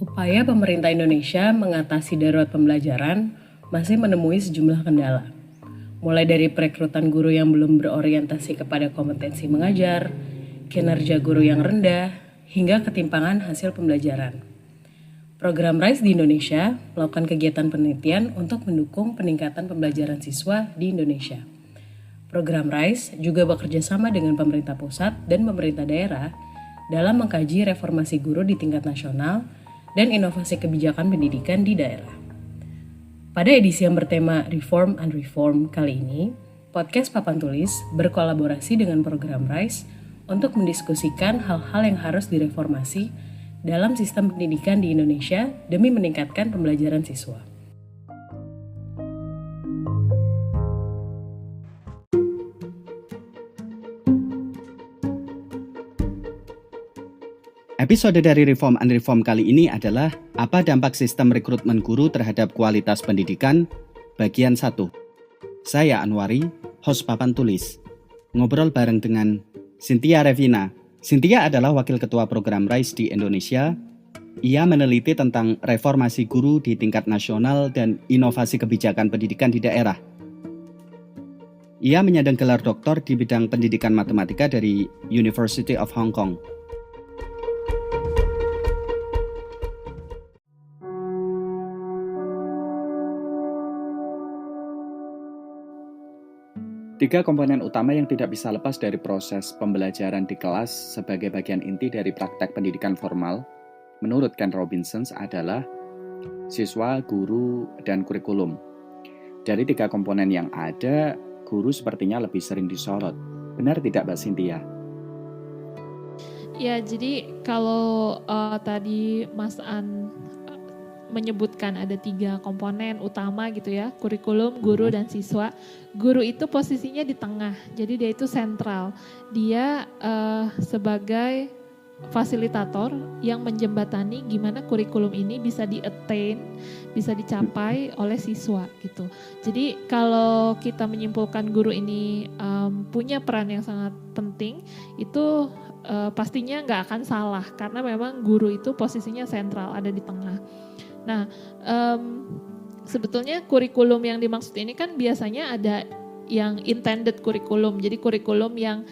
Upaya pemerintah Indonesia mengatasi darurat pembelajaran masih menemui sejumlah kendala. Mulai dari perekrutan guru yang belum berorientasi kepada kompetensi mengajar, kinerja guru yang rendah, hingga ketimpangan hasil pembelajaran. Program RISE di Indonesia melakukan kegiatan penelitian untuk mendukung peningkatan pembelajaran siswa di Indonesia. Program RISE juga bekerja sama dengan pemerintah pusat dan pemerintah daerah dalam mengkaji reformasi guru di tingkat nasional dan inovasi kebijakan pendidikan di daerah. Pada edisi yang bertema Reform and Reform kali ini, podcast Papan Tulis berkolaborasi dengan program RISE untuk mendiskusikan hal-hal yang harus direformasi dalam sistem pendidikan di Indonesia demi meningkatkan pembelajaran siswa. Episode dari Reform and Reform kali ini adalah apa dampak sistem rekrutmen guru terhadap kualitas pendidikan, bagian 1. Saya Anwari, host Papan Tulis. Ngobrol bareng dengan Cynthia Revina. Cynthia adalah wakil ketua program RISE di Indonesia. Ia meneliti tentang reformasi guru di tingkat nasional dan inovasi kebijakan pendidikan di daerah. Ia menyandang gelar doktor di bidang pendidikan matematika dari University of Hong Kong. Tiga komponen utama yang tidak bisa lepas dari proses pembelajaran di kelas sebagai bagian inti dari praktek pendidikan formal, menurut Ken Robinson adalah siswa, guru, dan kurikulum. Dari tiga komponen yang ada, guru sepertinya lebih sering disorot. Benar tidak, Mbak Cynthia? Ya, jadi kalau tadi Mas An menyebutkan ada 3 komponen utama gitu ya, kurikulum, guru, dan siswa. Guru itu posisinya di tengah, jadi dia itu sentral. Dia sebagai fasilitator yang menjembatani gimana kurikulum ini bisa di-attain, bisa dicapai oleh siswa gitu. Jadi kalau kita menyimpulkan guru ini punya peran yang sangat penting, itu pastinya nggak akan salah karena memang guru itu posisinya sentral, ada di tengah. Nah, sebetulnya kurikulum yang dimaksud ini kan biasanya ada yang intended kurikulum, jadi kurikulum yang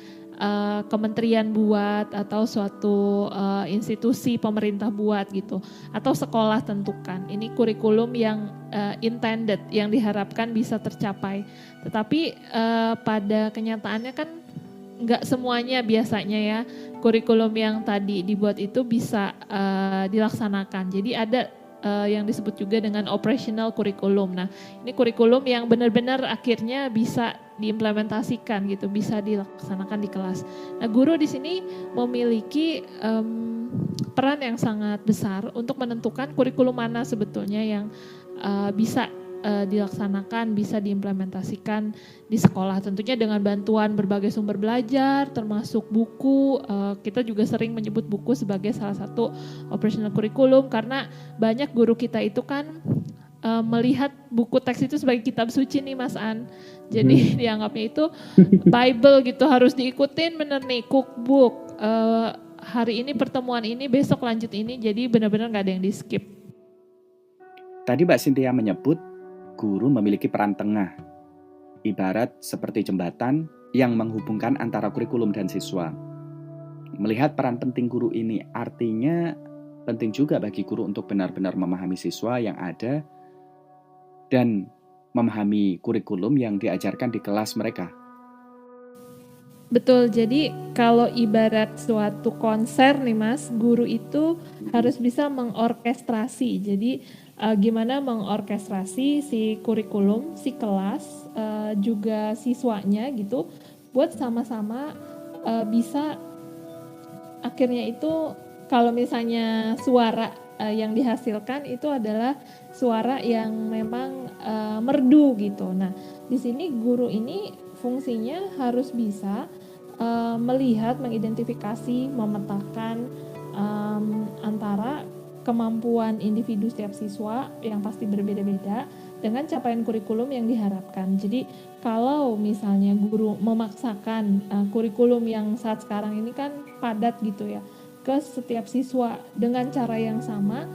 kementerian buat atau suatu institusi pemerintah buat gitu, atau sekolah tentukan. Ini kurikulum yang intended, yang diharapkan bisa tercapai. Tetapi pada kenyataannya kan nggak semuanya biasanya ya kurikulum yang tadi dibuat itu bisa dilaksanakan. Jadi ada yang disebut juga dengan operational curriculum. Nah, ini kurikulum yang benar-benar akhirnya bisa diimplementasikan gitu, bisa dilaksanakan di kelas. Nah, guru di sini memiliki peran yang sangat besar untuk menentukan kurikulum mana sebetulnya yang bisa dilaksanakan, bisa diimplementasikan di sekolah. Tentunya dengan bantuan berbagai sumber belajar, termasuk buku. Kita juga sering menyebut buku sebagai salah satu operational curriculum karena banyak guru kita itu kan melihat buku teks itu sebagai kitab suci nih Mas An. Jadi dianggapnya itu Bible gitu, harus diikutin bener nih, cookbook. Hari ini pertemuan ini, besok lanjut ini, jadi benar-benar gak ada yang di skip. Tadi Mbak Cynthia menyebut guru memiliki peran tengah, ibarat seperti jembatan yang menghubungkan antara kurikulum dan siswa. Melihat peran penting guru ini, artinya penting juga bagi guru untuk benar-benar memahami siswa yang ada dan memahami kurikulum yang diajarkan di kelas mereka. Betul, jadi kalau ibarat suatu konser nih Mas, guru itu harus bisa mengorkestrasi. Jadi gimana mengorkestrasi si kurikulum, si kelas, juga siswanya gitu, buat sama-sama bisa akhirnya itu kalau misalnya suara yang dihasilkan itu adalah suara yang memang merdu gitu. Nah, di sini guru ini fungsinya harus bisa melihat, mengidentifikasi, memetakan antara kemampuan individu setiap siswa yang pasti berbeda-beda dengan capaian kurikulum yang diharapkan. Jadi kalau misalnya guru memaksakan kurikulum yang saat sekarang ini kan padat gitu ya, ke setiap siswa dengan cara yang sama,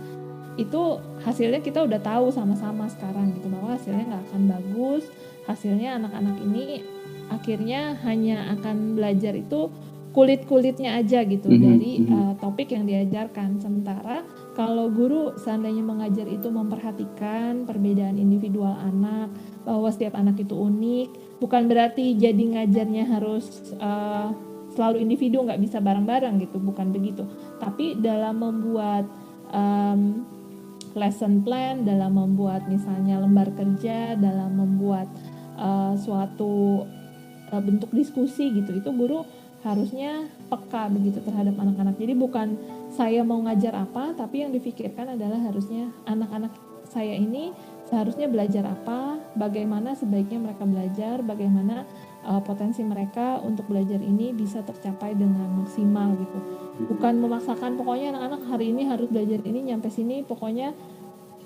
itu hasilnya kita udah tahu sama-sama sekarang gitu, bahwa hasilnya nggak akan bagus. Hasilnya anak-anak ini akhirnya hanya akan belajar itu kulit-kulitnya aja gitu dari topik yang diajarkan. Sementara kalau guru seandainya mengajar itu memperhatikan perbedaan individual anak, bahwa setiap anak itu unik, bukan berarti jadi ngajarnya harus selalu individu, nggak bisa bareng-bareng gitu, bukan begitu. Tapi dalam membuat lesson plan, dalam membuat misalnya lembar kerja, dalam membuat suatu bentuk diskusi gitu, itu guru harusnya peka begitu terhadap anak-anak. Jadi bukan saya mau ngajar apa, tapi yang difikirkan adalah harusnya anak-anak saya ini seharusnya belajar apa, bagaimana sebaiknya mereka belajar, bagaimana potensi mereka untuk belajar ini bisa tercapai dengan maksimal gitu. Bukan memaksakan pokoknya anak-anak hari ini harus belajar ini nyampe sini, pokoknya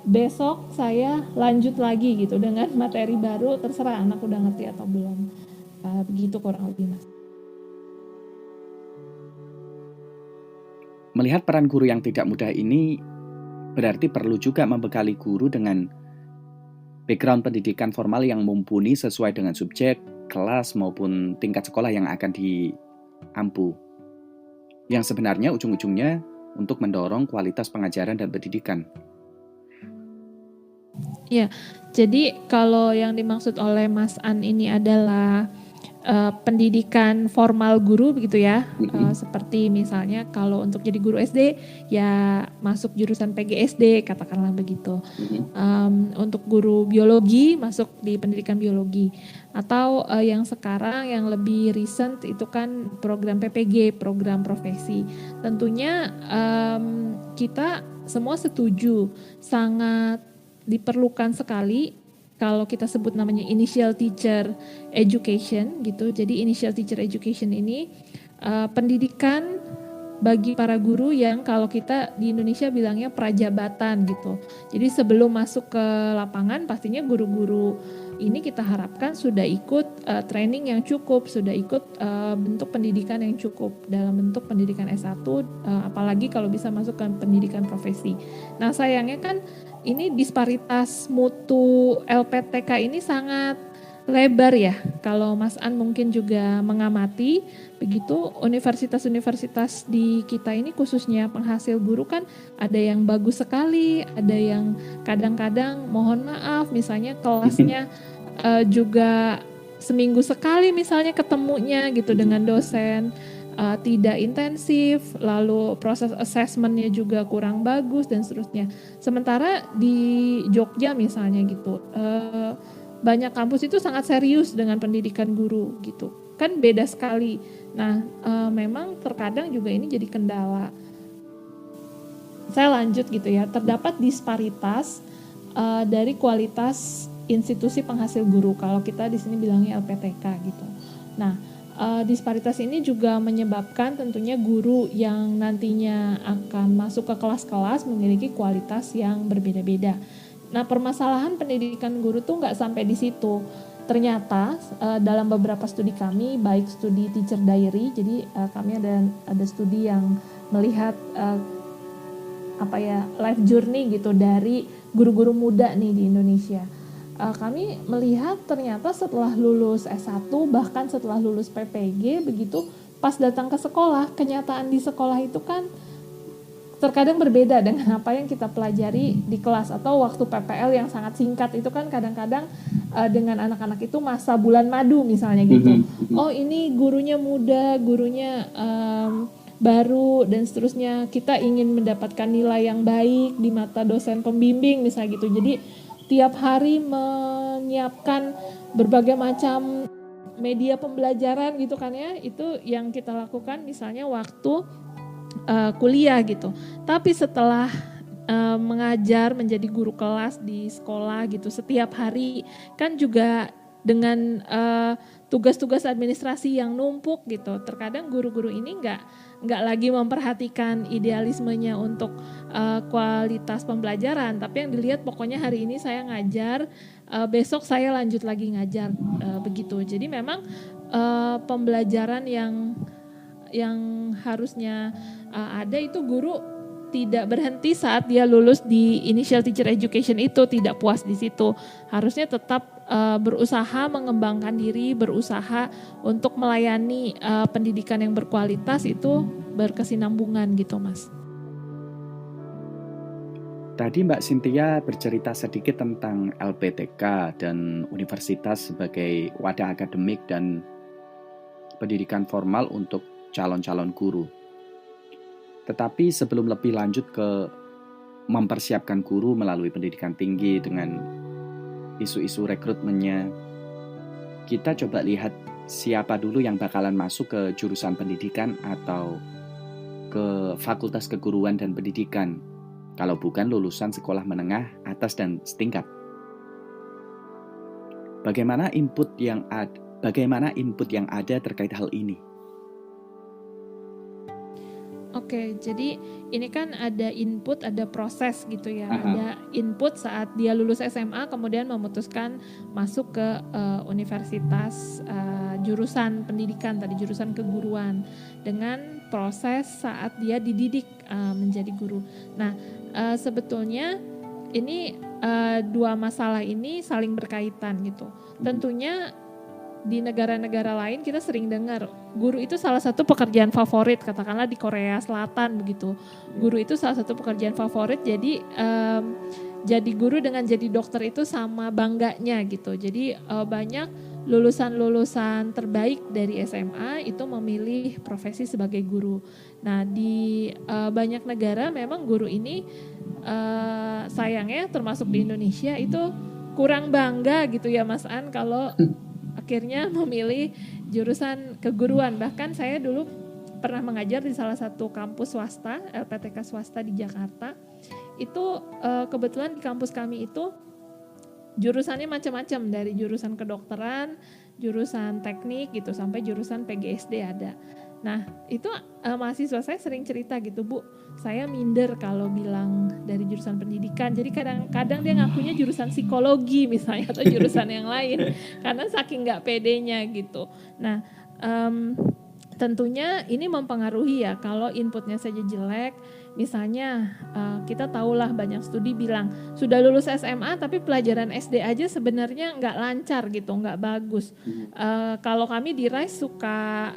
besok saya lanjut lagi gitu dengan materi baru, terserah anak udah ngerti atau belum. Begitu kurang lebih, Mas. Melihat peran guru yang tidak mudah ini, berarti perlu juga membekali guru dengan background pendidikan formal yang mumpuni sesuai dengan subjek, kelas, maupun tingkat sekolah yang akan diampu. Yang sebenarnya ujung-ujungnya untuk mendorong kualitas pengajaran dan pendidikan. Ya, jadi kalau yang dimaksud oleh Mas An ini adalah pendidikan formal guru begitu ya, seperti misalnya kalau untuk jadi guru SD ya masuk jurusan PGSD katakanlah begitu, untuk guru biologi masuk di pendidikan biologi, atau yang sekarang yang lebih recent itu kan program PPG, program profesi. Tentunya kita semua setuju sangat diperlukan sekali kalau kita sebut namanya initial teacher education gitu. Jadi initial teacher education ini pendidikan bagi para guru yang kalau kita di Indonesia bilangnya prajabatan gitu. Jadi sebelum masuk ke lapangan pastinya guru-guru ini kita harapkan sudah ikut training yang cukup, sudah ikut bentuk pendidikan yang cukup dalam bentuk pendidikan S1, apalagi kalau bisa masuk ke pendidikan profesi. Nah sayangnya kan ini disparitas mutu LPTK ini sangat lebar ya. Kalau Mas An mungkin juga mengamati begitu, universitas-universitas di kita ini khususnya penghasil guru kan ada yang bagus sekali, ada yang kadang-kadang mohon maaf misalnya kelasnya juga seminggu sekali misalnya ketemunya gitu dengan dosen, tidak intensif, lalu proses assessmentnya juga kurang bagus dan seterusnya. Sementara di Jogja misalnya gitu, banyak kampus itu sangat serius dengan pendidikan guru gitu, kan beda sekali. Nah memang terkadang juga ini jadi kendala. Saya lanjut gitu ya, terdapat disparitas dari kualitas institusi penghasil guru, kalau kita di sini bilangnya LPTK gitu. Nah disparitas ini juga menyebabkan tentunya guru yang nantinya akan masuk ke kelas-kelas memiliki kualitas yang berbeda-beda. Nah permasalahan pendidikan guru tuh nggak sampai di situ. Ternyata dalam beberapa studi kami, baik studi teacher diary, jadi kami ada studi yang melihat life journey gitu dari guru-guru muda nih di Indonesia. Kami melihat ternyata setelah lulus S1 bahkan setelah lulus PPG begitu, pas datang ke sekolah, kenyataan di sekolah itu kan terkadang berbeda dengan apa yang kita pelajari di kelas, atau waktu PPL yang sangat singkat itu kan kadang-kadang dengan anak-anak itu masa bulan madu misalnya gitu. Oh ini gurunya muda, gurunya baru dan seterusnya, kita ingin mendapatkan nilai yang baik di mata dosen pembimbing misalnya gitu. Jadi tiap hari menyiapkan berbagai macam media pembelajaran gitu kan ya, itu yang kita lakukan misalnya waktu kuliah gitu. Tapi setelah mengajar menjadi guru kelas di sekolah gitu setiap hari kan juga dengan tugas-tugas administrasi yang numpuk gitu, terkadang guru-guru ini nggak lagi memperhatikan idealismenya untuk kualitas pembelajaran, tapi yang dilihat pokoknya hari ini saya ngajar, besok saya lanjut lagi ngajar begitu. Jadi memang pembelajaran yang harusnya ada itu guru tidak berhenti saat dia lulus di initial teacher education itu, tidak puas di situ. Harusnya tetap berusaha mengembangkan diri, berusaha untuk melayani pendidikan yang berkualitas, itu berkesinambungan gitu Mas. Tadi Mbak Cynthia bercerita sedikit tentang LPTK dan universitas sebagai wadah akademik dan pendidikan formal untuk calon-calon guru. Tetapi sebelum lebih lanjut ke mempersiapkan guru melalui pendidikan tinggi dengan isu-isu rekrutmennya, kita coba lihat siapa dulu yang bakalan masuk ke jurusan pendidikan atau ke fakultas keguruan dan pendidikan, kalau bukan lulusan sekolah menengah atas dan setingkat. Bagaimana input yang ada terkait hal ini? Oke, jadi ini kan ada input, ada proses gitu ya. Ada input saat dia lulus SMA, kemudian memutuskan masuk ke universitas jurusan pendidikan, tadi jurusan keguruan, dengan proses saat dia dididik menjadi guru. Nah, sebetulnya ini dua masalah ini saling berkaitan gitu. Tentunya di negara-negara lain kita sering dengar guru itu salah satu pekerjaan favorit, katakanlah di Korea Selatan begitu. Guru itu salah satu pekerjaan favorit, jadi guru dengan jadi dokter itu sama bangganya gitu. Jadi banyak lulusan-lulusan terbaik dari SMA itu memilih profesi sebagai guru. Nah, di banyak negara memang guru ini sayangnya termasuk di Indonesia itu kurang bangga gitu ya Mas An kalau akhirnya memilih jurusan keguruan. Bahkan saya dulu pernah mengajar di salah satu kampus swasta, LPTK swasta di Jakarta. Itu kebetulan di kampus kami itu jurusannya macam-macam, dari jurusan kedokteran, jurusan teknik gitu, sampai jurusan PGSD ada. Nah itu mahasiswa saya sering cerita gitu, Bu, saya minder kalau bilang dari jurusan pendidikan. Jadi kadang-kadang dia ngakunya jurusan psikologi misalnya atau jurusan yang lain karena saking gak pedenya gitu. Nah tentunya ini mempengaruhi ya kalau inputnya saja jelek. Misalnya kita tahulah banyak studi bilang sudah lulus SMA tapi pelajaran SD aja sebenarnya nggak lancar gitu, nggak bagus. Kalau kami di RISE suka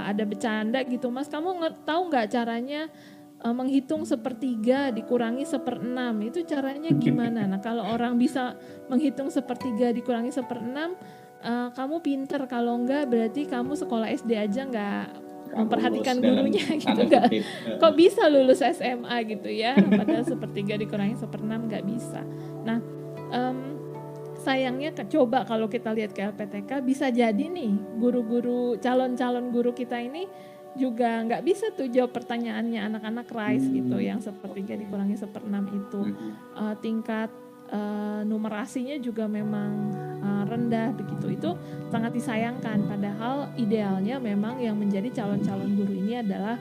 ada bercanda gitu, Mas kamu tahu nggak caranya menghitung 1/3 dikurangi 1/6 itu caranya gimana? Nah kalau orang bisa menghitung 1/3 dikurangi 1/6, kamu pinter, kalau enggak berarti kamu sekolah SD aja nggak memperhatikan gurunya gitu, nggak, kok bisa lulus SMA gitu ya, padahal 1/3 dikurangi 1/6 nggak bisa. Nah sayangnya coba kalau kita lihat ke LPTK bisa jadi nih guru-guru, calon-calon guru kita ini juga nggak bisa tuh jawab pertanyaannya anak-anak RISE gitu yang 1/3 dikurangi 1/6 itu. Tingkat numerasinya juga memang rendah begitu. Itu sangat disayangkan, padahal idealnya memang yang menjadi calon-calon guru ini adalah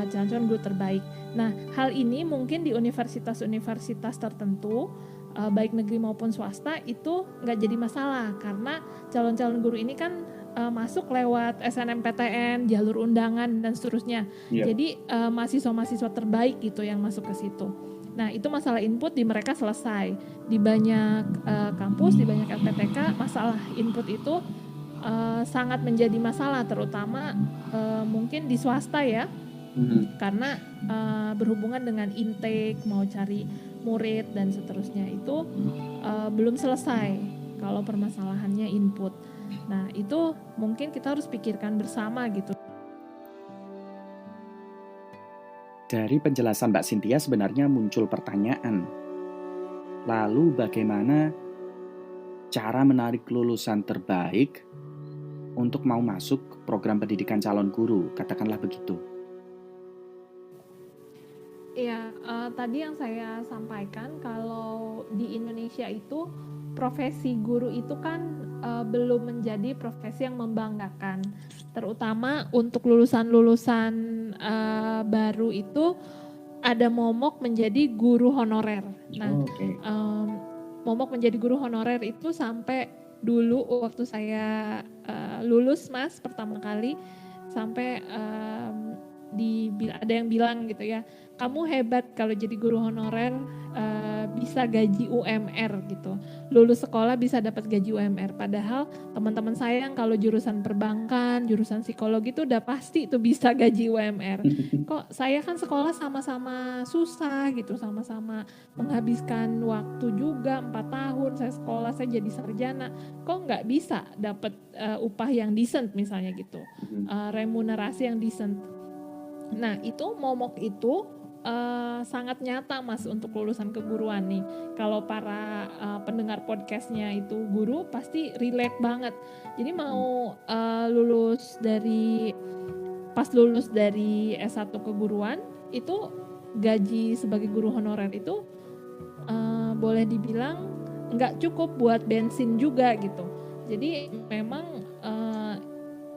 calon-calon guru terbaik. Nah hal ini mungkin di universitas-universitas tertentu baik negeri maupun swasta itu nggak jadi masalah karena calon-calon guru ini kan masuk lewat SNMPTN, jalur undangan dan seterusnya. Jadi mahasiswa-mahasiswa terbaik gitu yang masuk ke situ. Nah itu masalah input di mereka selesai. Di banyak kampus, di banyak LPTK masalah input itu sangat menjadi masalah, terutama mungkin di swasta ya. Karena berhubungan dengan intake, mau cari murid dan seterusnya itu belum selesai kalau permasalahannya input. Nah itu mungkin kita harus pikirkan bersama gitu. Dari penjelasan Mbak Cynthia sebenarnya muncul pertanyaan. Lalu bagaimana cara menarik lulusan terbaik untuk mau masuk program pendidikan calon guru, katakanlah begitu? Ya, tadi yang saya sampaikan kalau di Indonesia itu profesi guru itu kan belum menjadi profesi yang membanggakan, terutama untuk lulusan-lulusan baru itu ada momok menjadi guru honorer. Nah, momok menjadi guru honorer itu sampai dulu waktu saya lulus Mas pertama kali sampai ada yang bilang gitu ya, kamu hebat kalau jadi guru honorer, bisa gaji UMR gitu. Lulus sekolah bisa dapat gaji UMR. Padahal teman-teman saya yang kalau jurusan perbankan, jurusan psikologi itu udah pasti itu bisa gaji UMR. Kok saya kan sekolah sama-sama susah gitu, sama-sama menghabiskan waktu juga 4 tahun saya sekolah, saya jadi sarjana. Kok nggak bisa dapat upah yang decent misalnya gitu, remunerasi yang decent. Nah itu momok itu sangat nyata Mas untuk lulusan keguruan nih. Kalau para pendengar podcastnya itu guru pasti relate banget. Jadi mau pas lulus dari S1 keguruan itu gaji sebagai guru honorer itu boleh dibilang nggak cukup buat bensin juga gitu. Jadi memang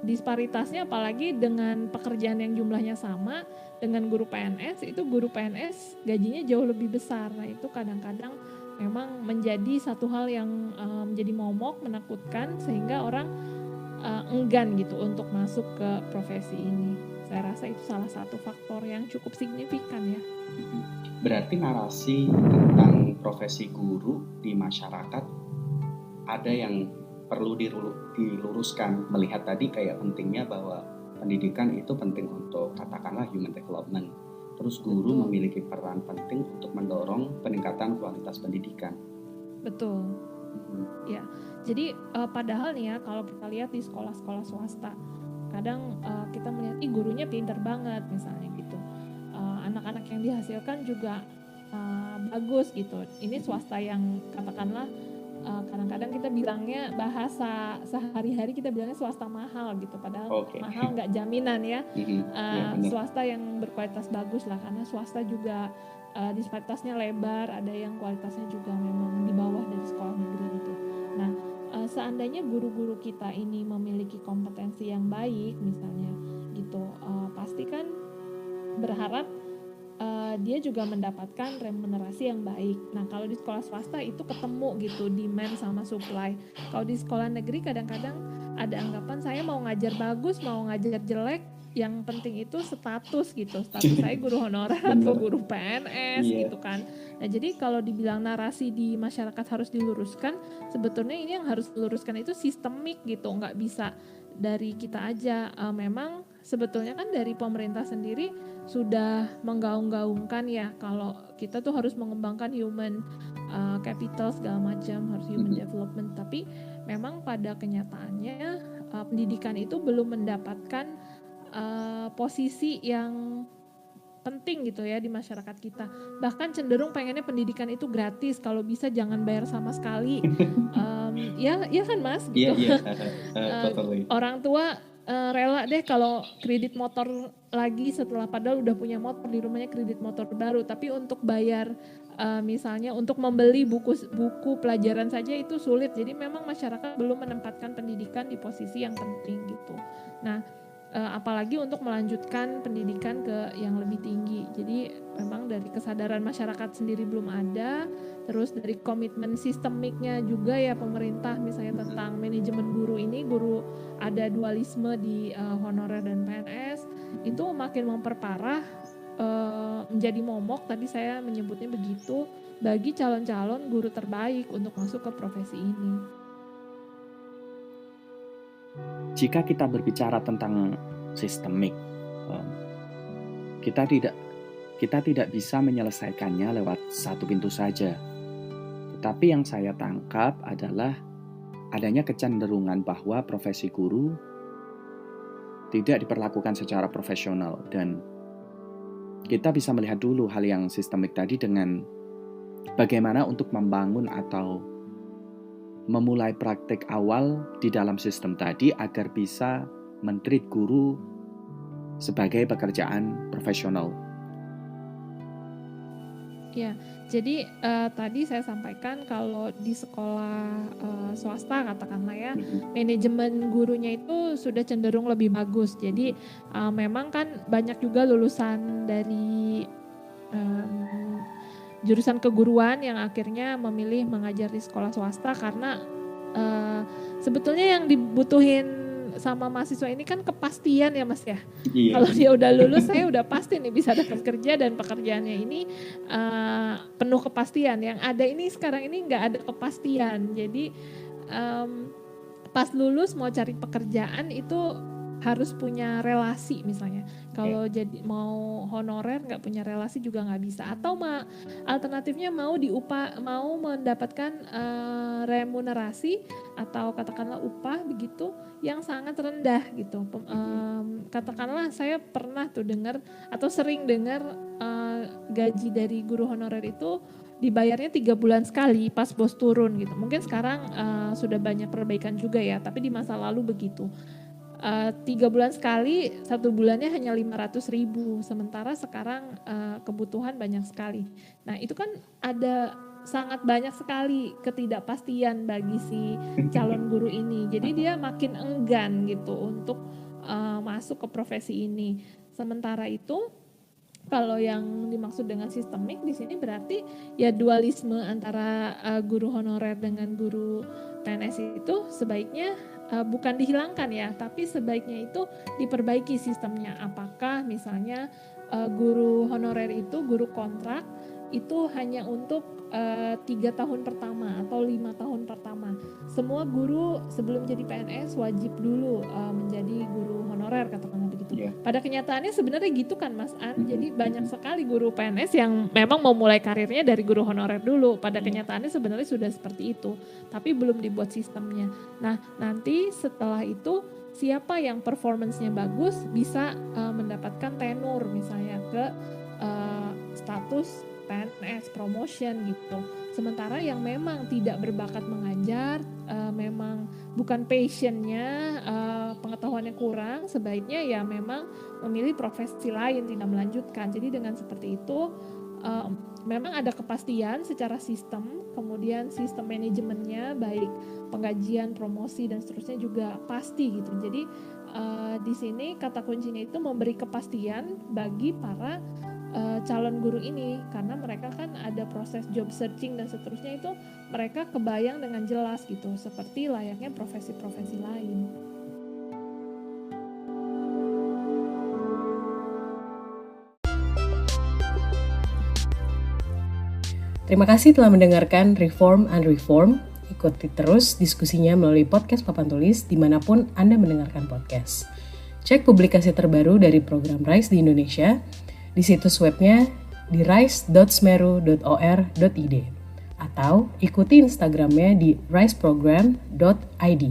disparitasnya apalagi dengan pekerjaan yang jumlahnya sama dengan guru PNS, itu guru PNS gajinya jauh lebih besar. Nah itu kadang-kadang memang menjadi satu hal yang menjadi momok, menakutkan sehingga orang enggan gitu untuk masuk ke profesi ini. Saya rasa itu salah satu faktor yang cukup signifikan ya. Berarti narasi tentang profesi guru di masyarakat ada yang perlu diluruskan, melihat tadi kayak pentingnya bahwa pendidikan itu penting untuk katakanlah human development. Terus guru memiliki peran penting untuk mendorong peningkatan kualitas pendidikan. Betul. Ya, jadi padahal nih ya kalau kita lihat di sekolah-sekolah swasta, kadang kita melihat gurunya pintar banget misalnya gitu. Anak-anak yang dihasilkan juga bagus gitu. Ini swasta yang katakanlah kadang-kadang kita bilangnya bahasa sehari-hari kita bilangnya swasta mahal gitu, padahal mahal nggak jaminan ya. Swasta yang berkualitas bagus lah, karena swasta juga disparitasnya lebar, ada yang kualitasnya juga memang di bawah dari sekolah negeri gitu. Nah seandainya guru-guru kita ini memiliki kompetensi yang baik misalnya gitu, pasti kan berharap dia juga mendapatkan remunerasi yang baik. Nah kalau di sekolah swasta itu ketemu gitu demand sama supply. Kalau di sekolah negeri kadang-kadang ada anggapan saya mau ngajar bagus, mau ngajar jelek, yang penting itu status gitu. Status saya guru honorer atau guru PNS gitu kan. Nah jadi kalau dibilang narasi di masyarakat harus diluruskan, sebetulnya ini yang harus diluruskan itu sistemik gitu, nggak bisa dari kita aja. Memang sebetulnya kan dari pemerintah sendiri sudah menggaung-gaungkan ya kalau kita tuh harus mengembangkan human capital segala macam, harus human development, tapi memang pada kenyataannya pendidikan itu belum mendapatkan posisi yang penting gitu ya di masyarakat kita. Bahkan cenderung pengennya pendidikan itu gratis, kalau bisa jangan bayar sama sekali. Ya kan Mas gitu. Totally. Orang tua rela deh kalau kredit motor lagi setelah padahal udah punya motor di rumahnya, kredit motor baru, tapi untuk bayar misalnya untuk membeli buku pelajaran saja itu sulit. Jadi memang masyarakat belum menempatkan pendidikan di posisi yang penting gitu. Nah apalagi untuk melanjutkan pendidikan ke yang lebih tinggi. Jadi memang dari kesadaran masyarakat sendiri belum ada, terus dari komitmen sistemiknya juga ya pemerintah misalnya tentang manajemen guru ini, guru ada dualisme di honorer dan PNS, itu makin memperparah, menjadi momok, tadi saya menyebutnya begitu, bagi calon-calon guru terbaik untuk masuk ke profesi ini. Jika kita berbicara tentang sistemik, kita tidak bisa menyelesaikannya lewat satu pintu saja. Tetapi yang saya tangkap adalah adanya kecenderungan bahwa profesi guru tidak diperlakukan secara profesional, dan kita bisa melihat dulu hal yang sistemik tadi dengan bagaimana untuk membangun atau memulai praktek awal di dalam sistem tadi agar bisa men-treat guru sebagai pekerjaan profesional. Ya, jadi tadi saya sampaikan kalau di sekolah swasta katakanlah ya, manajemen gurunya itu sudah cenderung lebih bagus. Jadi memang kan banyak juga lulusan dari jurusan keguruan yang akhirnya memilih mengajar di sekolah swasta karena sebetulnya yang dibutuhin sama mahasiswa ini kan kepastian ya Mas ya. Iya. Kalau dia udah lulus saya udah pasti nih bisa dapat kerja dan pekerjaannya ini penuh kepastian. Yang ada ini sekarang ini nggak ada kepastian. Jadi pas lulus mau cari pekerjaan itu harus punya relasi misalnya. Kalau jadi mau honorer nggak punya relasi juga nggak bisa. Atau alternatifnya mau mendapatkan remunerasi atau katakanlah upah begitu yang sangat rendah gitu. Katakanlah saya pernah tuh dengar atau sering dengar gaji dari guru honorer itu dibayarnya 3 bulan sekali pas bos turun gitu. Mungkin sekarang sudah banyak perbaikan juga ya, tapi di masa lalu begitu. 3 bulan sekali, 1 bulannya hanya 500.000, sementara sekarang kebutuhan banyak sekali. Nah itu kan ada sangat banyak sekali ketidakpastian bagi si calon guru ini, jadi dia makin enggan gitu untuk masuk ke profesi ini. Sementara itu kalau yang dimaksud dengan sistemik di sini berarti ya dualisme antara guru honorer dengan guru PNS itu sebaiknya bukan dihilangkan ya, tapi sebaiknya itu diperbaiki sistemnya. Apakah misalnya guru honorer itu, guru kontrak itu hanya untuk 3 tahun pertama atau 5 tahun pertama. Semua guru sebelum jadi PNS wajib dulu menjadi guru honorer katakanlah begitu. Yeah. Pada kenyataannya sebenarnya gitu kan Mas An. Jadi banyak sekali guru PNS yang memang mau mulai karirnya dari guru honorer dulu. Pada kenyataannya sebenarnya sudah seperti itu, tapi belum dibuat sistemnya. Nah nanti setelah itu siapa yang performance-nya bagus bisa mendapatkan tenur misalnya ke status PNS promotion gitu. Sementara yang memang tidak berbakat mengajar, memang bukan passionnya, pengetahuannya kurang, sebaiknya ya memang memilih profesi lain, tidak melanjutkan. Jadi dengan seperti itu memang ada kepastian secara sistem, kemudian sistem manajemennya baik penggajian, promosi dan seterusnya juga pasti gitu. Jadi di sini kata kuncinya itu memberi kepastian bagi para calon guru ini, karena mereka kan ada proses job searching dan seterusnya itu mereka kebayang dengan jelas gitu, seperti layaknya profesi-profesi lain. Terima kasih telah mendengarkan Reform and Reform. Ikuti terus diskusinya melalui podcast Papan Tulis dimanapun Anda mendengarkan podcast. Cek publikasi terbaru dari program RISE di Indonesia di situs webnya di rise.smeru.or.id atau ikuti Instagramnya di riseprogram.id.